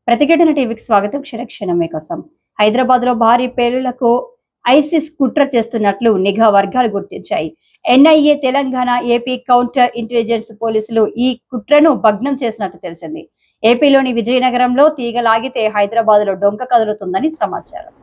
ప్రతిఘటన టీవీకి స్వాగతం. క్షణక్షణం మీకోసం. హైదరాబాద్ లో భారీ పేలుళ్లకు ఐసిస్ కుట్ర చేస్తున్నట్లు నిఘా వర్గాలు గుర్తించాయి. NIA, Telangana, AP counter intelligence పోలీసులు ఈ కుట్రను భగ్నం చేసినట్టు తెలిసింది. ఏపీలోని విజయనగరంలో తీగలాగితే హైదరాబాద్ లో డొంక కదులుతుందని సమాచారం.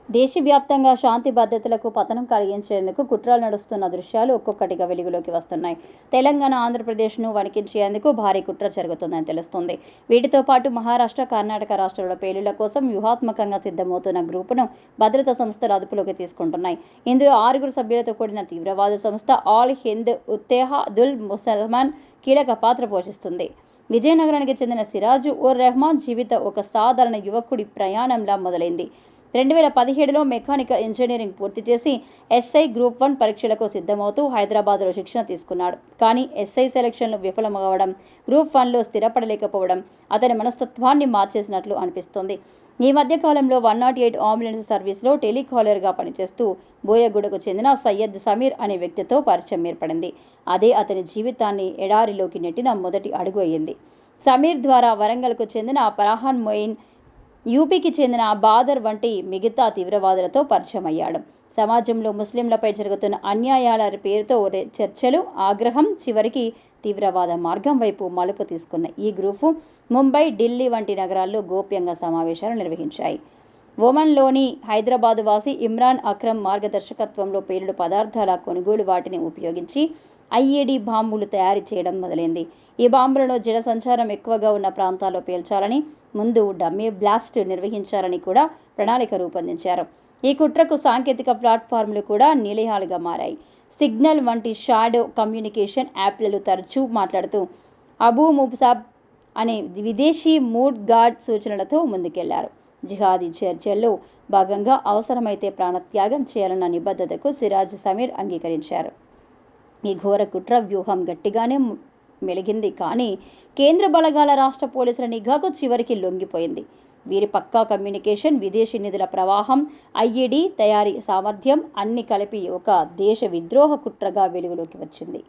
దేశవ్యాప్తంగా శాంతి భద్రతలకు పతనం కలిగించేందుకు కుట్రలు నడుస్తున్న దృశ్యాలు ఒక్కొక్కటిగా వెలుగులోకి వస్తున్నాయి. తెలంగాణ, ఆంధ్రప్రదేశ్ను వణికించేందుకు భారీ కుట్ర జరుగుతుందని తెలుస్తోంది. వీటితో పాటు మహారాష్ట్ర, కర్ణాటక రాష్ట్రాల పేలుళ్ల కోసం వ్యూహాత్మకంగా సిద్ధమవుతున్న గ్రూపును భద్రతా సంస్థలు అదుపులోకి తీసుకుంటున్నాయి. ఇందులో 6 సభ్యులతో కూడిన తీవ్రవాద సంస్థ ఆల్ హింద్ ఉత్తేహాదుల్ ముసల్మాన్ కీలక పాత్ర పోషిస్తుంది. విజయనగరానికి చెందిన సిరాజు ఉర్ రెహమాన్ జీవితం ఒక సాధారణ యువకుడి ప్రయాణంలా మొదలైంది. 2017లో మెకానికల్ ఇంజనీరింగ్ పూర్తి చేసి ఎస్ఐ గ్రూప్ 1 పరీక్షలకు సిద్ధమవుతూ హైదరాబాద్లో శిక్షణ తీసుకున్నాడు. కానీ ఎస్ఐ సెలక్షన్లు విఫలమవడం, గ్రూప్ 1లో స్థిరపడలేకపోవడం అతని మనస్తత్వాన్ని మార్చేసినట్లు అనిపిస్తోంది. ఈ మధ్య కాలంలో 108 అంబులెన్స్ సర్వీస్లో టెలికాలర్గా పనిచేస్తూ బోయగూడకు చెందిన సయ్యద్ సమీర్ అనే వ్యక్తితో పరిచయం ఏర్పడింది. అదే అతని జీవితాన్ని ఎడారిలోకి నెట్టిన మొదటి అడుగు అయ్యింది. సమీర్ ద్వారా వరంగల్కు చెందిన ఫర్హాన్ మొయిన్, యూపీకి చెందిన బాదర్ వంటి మిగతా తీవ్రవాదులతో పరిచయం అయ్యాడు. సమాజంలో ముస్లింలపై జరుగుతున్న అన్యాయాల పేరుతో చర్చలు, ఆగ్రహం చివరికి తీవ్రవాద మార్గం వైపు మలుపు తీసుకున్న ఈ గ్రూపు ముంబై, ఢిల్లీ వంటి నగరాల్లో గోప్యంగా సమావేశాలు నిర్వహించాయి. ఒమన్లోని హైదరాబాద్ వాసి ఇమ్రాన్ అక్రమ్ మార్గదర్శకత్వంలో పేలుడు పదార్థాల కొనుగోలు వాటిని ఉపయోగించి ఐఈడీ బాంబులు తయారు చేయడం మొదలైంది. ఈ బాంబులను జన సంచారం ఎక్కువగా ఉన్న ప్రాంతాల్లో పేల్చాలని, ముందు డమ్మీ బ్లాస్ట్ నిర్వహించాలని కూడా ప్రణాళిక రూపొందించారు. ఈ కుట్రకు సాంకేతిక ప్లాట్ఫామ్లు కూడా నిలయాలుగా మారాయి. సిగ్నల్ వంటి షాడో కమ్యూనికేషన్ యాప్లలో తరచూ మాట్లాడుతూ అబూ ముసాబ్ అనే విదేశీ మూడ్ గార్డ్ సూచనలతో ముందుకెళ్లారు. జిహాదీ చర్చల్లో భాగంగా అవసరమైతే ప్రాణత్యాగం చేయాలన్న నిబద్ధతకు సిరాజ్ సమీర్ అంగీకరించారు. ఈ ఘోర కుట్ర వ్యూహం గట్టిగానే మెలిగింది. కానీ కేంద్ర బలగాల, రాష్ట్ర పోలీసుల నిఘాకు చివరికి లొంగిపోయింది. వీరి పక్కా కమ్యూనికేషన్, విదేశీ నిధుల ప్రవాహం, ఐఈడీ తయారీ సామర్థ్యం అన్ని కలిపి ఒక దేశ విద్రోహ కుట్రగా వెలుగులోకి వచ్చింది.